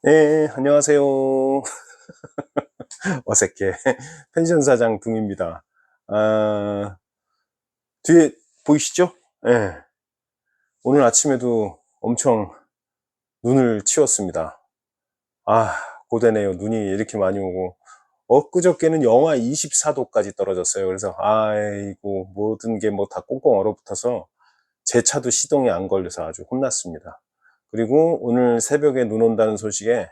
네, 안녕하세요. 어색해. 펜션 사장 둥입니다. 아, 뒤에 보이시죠? 예. 오늘 아침에도 엄청 눈을 치웠습니다. 아, 고되네요. 눈이 이렇게 많이 오고. 엊그저께는 영하 24도까지 떨어졌어요. 그래서, 아이고, 모든 게 뭐 다 꽁꽁 얼어붙어서 제 차도 시동이 안 걸려서 아주 혼났습니다. 그리고 오늘 새벽에 눈 온다는 소식에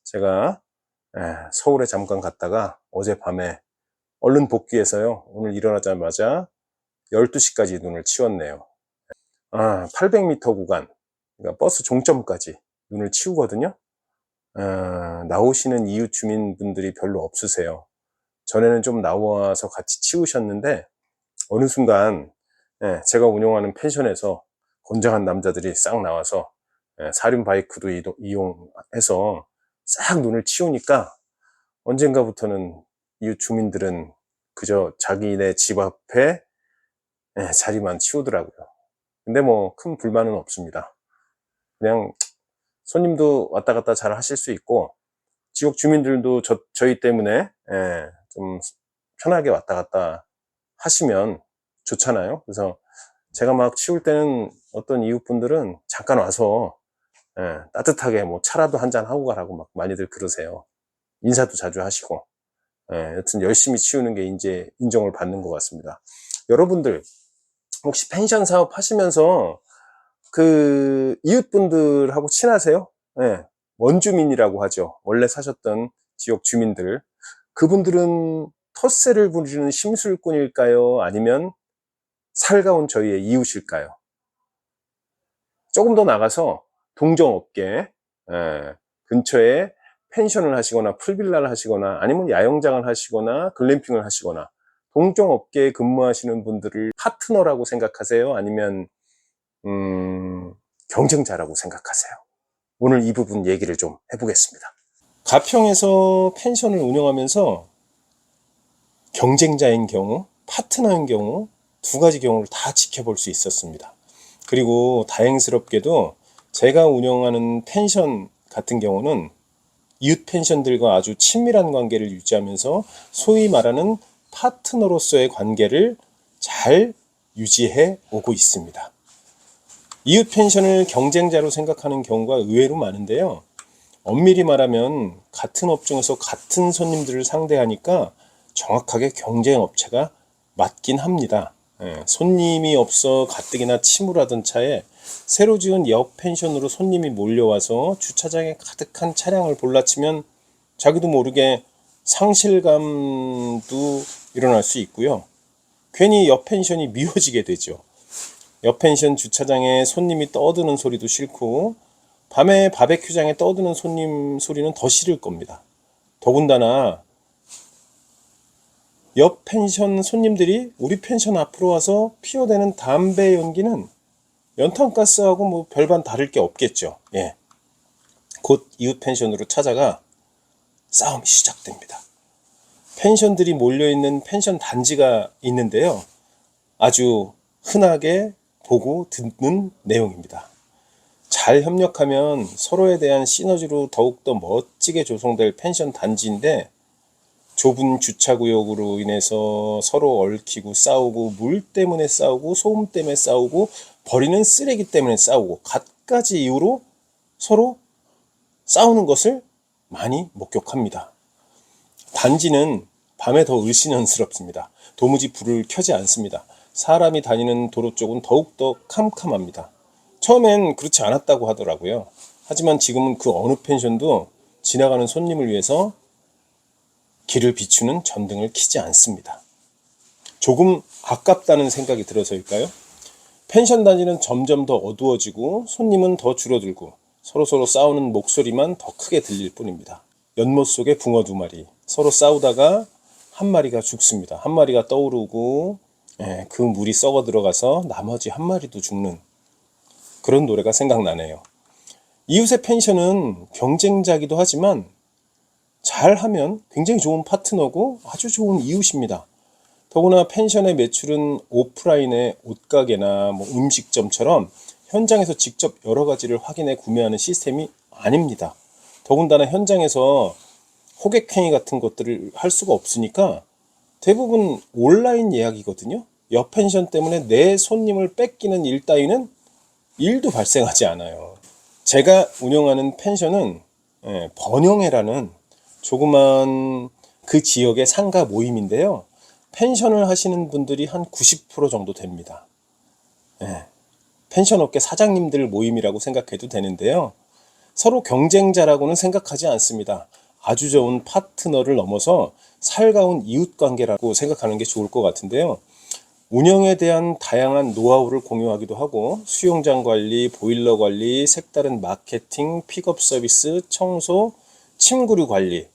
제가 서울에 잠깐 갔다가 어젯밤에 얼른 복귀해서요. 오늘 일어나자마자 12시까지 눈을 치웠네요. 800m 구간, 그러니까 버스 종점까지 눈을 치우거든요. 나오시는 이웃 주민분들이 별로 없으세요. 전에는 좀 나와서 같이 치우셨는데 어느 순간 제가 운영하는 펜션에서 건장한 남자들이 싹 나와서 사륜 바이크도 이용해서 싹 눈을 치우니까 언젠가부터는 이웃 주민들은 그저 자기네 집 앞에 자리만 치우더라고요. 근데 뭐 큰 불만은 없습니다. 그냥 손님도 왔다 갔다 잘 하실 수 있고 지역 주민들도 저희 때문에 좀 편하게 왔다 갔다 하시면 좋잖아요. 그래서 제가 막 치울 때는 어떤 이웃분들은 잠깐 와서 따뜻하게 뭐 차라도 한잔 하고 가라고 막 많이들 그러세요. 인사도 자주 하시고. 여튼 열심히 치우는 게 이제 인정을 받는 것 같습니다. 여러분들 혹시 펜션 사업 하시면서 그 이웃분들하고 친하세요? 예, 원주민이라고 하죠. 원래 사셨던 지역 주민들. 그분들은 텃세를 부리는 심술꾼일까요? 아니면 살가운 저희의 이웃일까요? 조금 더 나가서 동종업계 근처에 펜션을 하시거나 풀빌라를 하시거나 아니면 야영장을 하시거나 글램핑을 하시거나 동종업계에 근무하시는 분들을 파트너라고 생각하세요? 아니면 경쟁자라고 생각하세요? 오늘 이 부분 얘기를 좀 해보겠습니다. 가평에서 펜션을 운영하면서 경쟁자인 경우, 파트너인 경우 두 가지 경우를 다 지켜볼 수 있었습니다. 그리고 다행스럽게도 제가 운영하는 펜션 같은 경우는 이웃 펜션들과 아주 친밀한 관계를 유지하면서 소위 말하는 파트너로서의 관계를 잘 유지해 오고 있습니다. 이웃 펜션을 경쟁자로 생각하는 경우가 의외로 많은데요. 엄밀히 말하면 같은 업종에서 같은 손님들을 상대하니까 정확하게 경쟁업체가 맞긴 합니다. 손님이 없어 가뜩이나 침울하던 차에 새로 지은 옆 펜션으로 손님이 몰려와서 주차장에 가득한 차량을 볼라치면 자기도 모르게 상실감도 일어날 수 있고요. 괜히 옆 펜션이 미워지게 되죠. 옆 펜션 주차장에 손님이 떠드는 소리도 싫고 밤에 바베큐장에 떠드는 손님 소리는 더 싫을 겁니다. 더군다나 옆 펜션 손님들이 우리 펜션 앞으로 와서 피워대는 담배 연기는 연탄가스하고 뭐 별반 다를 게 없겠죠. 예. 곧 이웃 펜션으로 찾아가 싸움이 시작됩니다. 펜션들이 몰려있는 펜션 단지가 있는데요. 아주 흔하게 보고 듣는 내용입니다. 잘 협력하면 서로에 대한 시너지로 더욱더 멋지게 조성될 펜션 단지인데 좁은 주차구역으로 인해서 서로 얽히고 싸우고 물 때문에 싸우고 소음 때문에 싸우고 버리는 쓰레기 때문에 싸우고 갖가지 이유로 서로 싸우는 것을 많이 목격합니다. 단지는 밤에 더 을씨년스럽습니다. 도무지 불을 켜지 않습니다. 사람이 다니는 도로 쪽은 더욱더 캄캄합니다. 처음엔 그렇지 않았다고 하더라고요. 하지만 지금은 그 어느 펜션도 지나가는 손님을 위해서 길을 비추는 전등을 켜지 않습니다. 조금 아깝다는 생각이 들어서일까요? 펜션 단지는 점점 더 어두워지고 손님은 더 줄어들고 서로 싸우는 목소리만 더 크게 들릴 뿐입니다. 연못 속에 붕어 두 마리 서로 싸우다가 한 마리가 죽습니다. 한 마리가 떠오르고 그 물이 썩어 들어가서 나머지 한 마리도 죽는 그런 노래가 생각나네요. 이웃의 펜션은 경쟁자기도 하지만 잘하면 굉장히 좋은 파트너고 아주 좋은 이웃입니다. 더구나 펜션의 매출은 오프라인의 옷가게나 뭐 음식점처럼 현장에서 직접 여러 가지를 확인해 구매하는 시스템이 아닙니다. 더군다나 현장에서 호객행위 같은 것들을 할 수가 없으니까 대부분 온라인 예약이거든요. 여펜션 때문에 내 손님을 뺏기는 일 따위는 일도 발생하지 않아요. 제가 운영하는 펜션은 번영회라는 조그만 그 지역의 상가 모임인데요. 펜션을 하시는 분들이 한 90% 정도 됩니다. 펜션업계 사장님들 모임이라고 생각해도 되는데요. 서로 경쟁자라고는 생각하지 않습니다. 아주 좋은 파트너를 넘어서 살가운 이웃관계라고 생각하는 게 좋을 것 같은데요. 운영에 대한 다양한 노하우를 공유하기도 하고 수영장 관리, 보일러 관리, 색다른 마케팅, 픽업 서비스, 청소, 침구류 관리,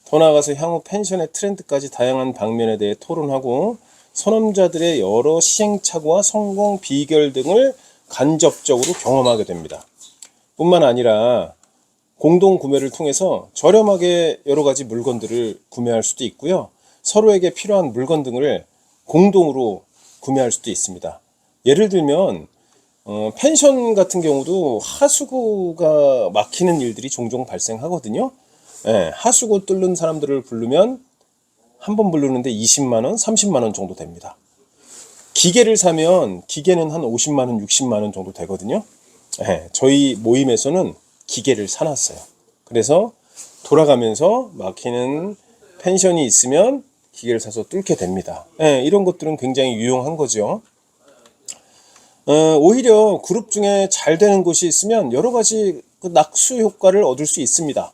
더 나아가서 향후 펜션의 트렌드까지 다양한 방면에 대해 토론하고 선험자들의 여러 시행착오와 성공 비결 등을 간접적으로 경험하게 됩니다. 뿐만 아니라 공동 구매를 통해서 저렴하게 여러 가지 물건들을 구매할 수도 있고요. 서로에게 필요한 물건 등을 공동으로 구매할 수도 있습니다. 예를 들면 펜션 같은 경우도 하수구가 막히는 일들이 종종 발생하거든요. 하수구 뚫는 사람들을 부르면 한 번 부르는데 20만 원, 30만 원 정도 됩니다. 기계를 사면 기계는 한 50만 원, 60만 원 정도 되거든요. 저희 모임에서는 기계를 사놨어요. 그래서 돌아가면서 막히는 펜션이 있으면 기계를 사서 뚫게 됩니다. 이런 것들은 굉장히 유용한 거죠. 오히려 그룹 중에 잘 되는 곳이 있으면 여러 가지 그 낙수 효과를 얻을 수 있습니다.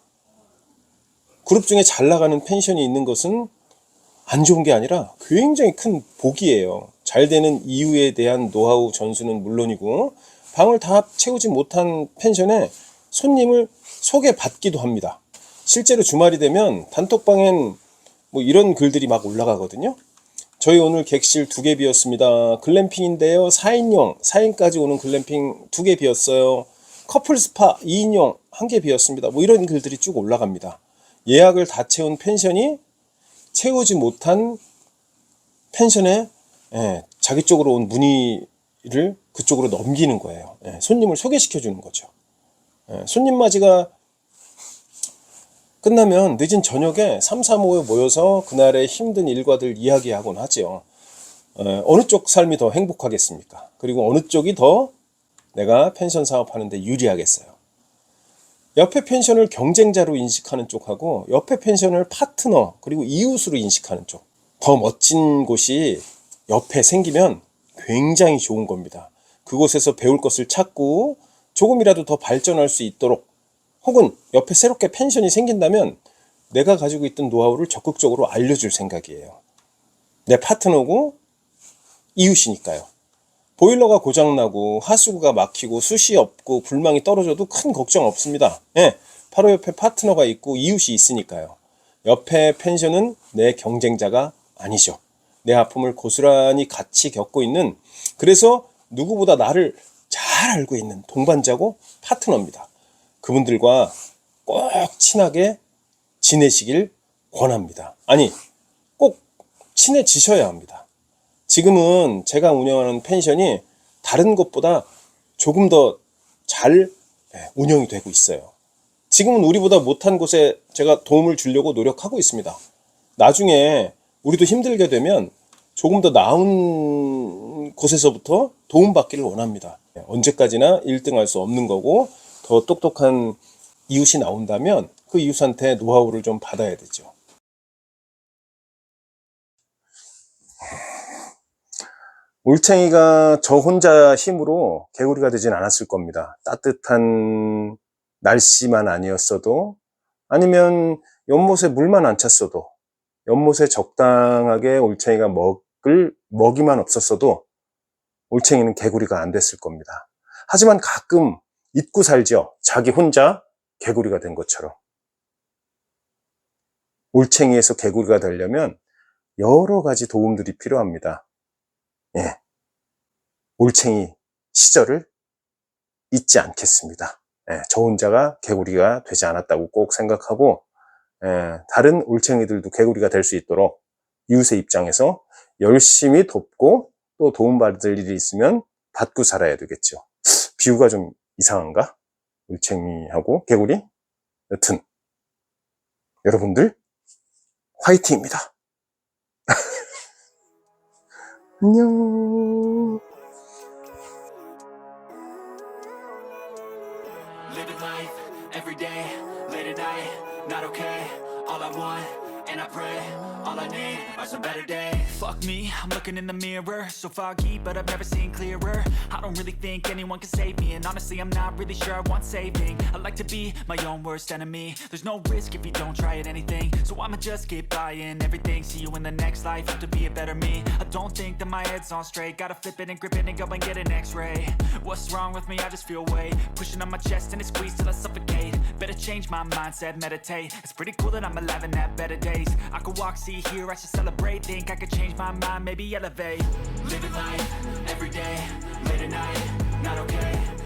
그룹 중에 잘 나가는 펜션이 있는 것은 안 좋은 게 아니라 굉장히 큰 복이에요. 잘 되는 이유에 대한 노하우 전수는 물론이고 방을 다 채우지 못한 펜션에 손님을 소개받기도 합니다. 실제로 주말이 되면 단톡방엔 뭐 이런 글들이 막 올라가거든요. 저희 오늘 객실 2개 비었습니다. 글램핑인데요. 4인용, 4인까지 오는 글램핑 2개 비었어요. 커플 스파 2인용 1개 비었습니다. 뭐 이런 글들이 쭉 올라갑니다. 예약을 다 채운 펜션이 채우지 못한 펜션에 자기 쪽으로 온 문의를 그쪽으로 넘기는 거예요. 손님을 소개시켜 주는 거죠. 손님 맞이가 끝나면 늦은 저녁에 3, 4, 5에 모여서 그날의 힘든 일과들 이야기하곤 하죠. 어느 쪽 삶이 더 행복하겠습니까? 그리고 어느 쪽이 더 내가 펜션 사업하는데 유리하겠어요? 옆에 펜션을 경쟁자로 인식하는 쪽하고 옆에 펜션을 파트너 그리고 이웃으로 인식하는 쪽. 더 멋진 곳이 옆에 생기면 굉장히 좋은 겁니다. 그곳에서 배울 것을 찾고 조금이라도 더 발전할 수 있도록 혹은 옆에 새롭게 펜션이 생긴다면 내가 가지고 있던 노하우를 적극적으로 알려줄 생각이에요. 내 파트너고 이웃이니까요. 보일러가 고장나고 하수구가 막히고 숯이 없고 불망이 떨어져도 큰 걱정 없습니다. 바로 옆에 파트너가 있고 이웃이 있으니까요. 옆에 펜션은 내 경쟁자가 아니죠. 내 아픔을 고스란히 같이 겪고 있는, 그래서 누구보다 나를 잘 알고 있는 동반자고 파트너입니다. 그분들과 꼭 친하게 지내시길 권합니다. 아니, 꼭 친해지셔야 합니다. 지금은 제가 운영하는 펜션이 다른 곳보다 조금 더 잘 운영이 되고 있어요. 지금은 우리보다 못한 곳에 제가 도움을 주려고 노력하고 있습니다. 나중에 우리도 힘들게 되면 조금 더 나은 곳에서부터 도움받기를 원합니다. 언제까지나 1등 할 수 없는 거고 더 똑똑한 이웃이 나온다면 그 이웃한테 노하우를 좀 받아야 되죠. 올챙이가 저 혼자 힘으로 개구리가 되진 않았을 겁니다. 따뜻한 날씨만 아니었어도, 아니면 연못에 물만 안 찼어도, 연못에 적당하게 올챙이가 먹을 먹이만 없었어도 올챙이는 개구리가 안 됐을 겁니다. 하지만 가끔 잊고 살죠. 자기 혼자 개구리가 된 것처럼. 올챙이에서 개구리가 되려면 여러 가지 도움들이 필요합니다. 올챙이 시절을 잊지 않겠습니다. 저 혼자가 개구리가 되지 않았다고 꼭 생각하고, 다른 올챙이들도 개구리가 될 수 있도록 이웃의 입장에서 열심히 돕고 또 도움받을 일이 있으면 받고 살아야 되겠죠. 비유가 좀 이상한가? 올챙이하고 개구리? 여튼 여러분들 화이팅입니다. 안녕. Living life, every day, late at night, not okay. All I want, and I pray, all I need are some better days. Fuck me, I'm looking in the mirror, so foggy, but I've never seen clearer. I don't really think anyone can save me, and honestly I'm not really sure I want saving. I like to be my own worst enemy. There's no risk if you don't try at anything, so I'ma just keep buying everything. See you in the next life, have to be a better me. I don't think that my head's on straight, gotta flip it and grip it and go and get an x-ray. What's wrong with me? I just feel weight pushing on my chest and it squeezes till I suffocate. Better change my mindset, meditate. It's pretty cool that I'm alive and have better days. I could walk, see, hear, I should celebrate. Think I could change my mind, maybe elevate. Living life, every day, late at night, not okay.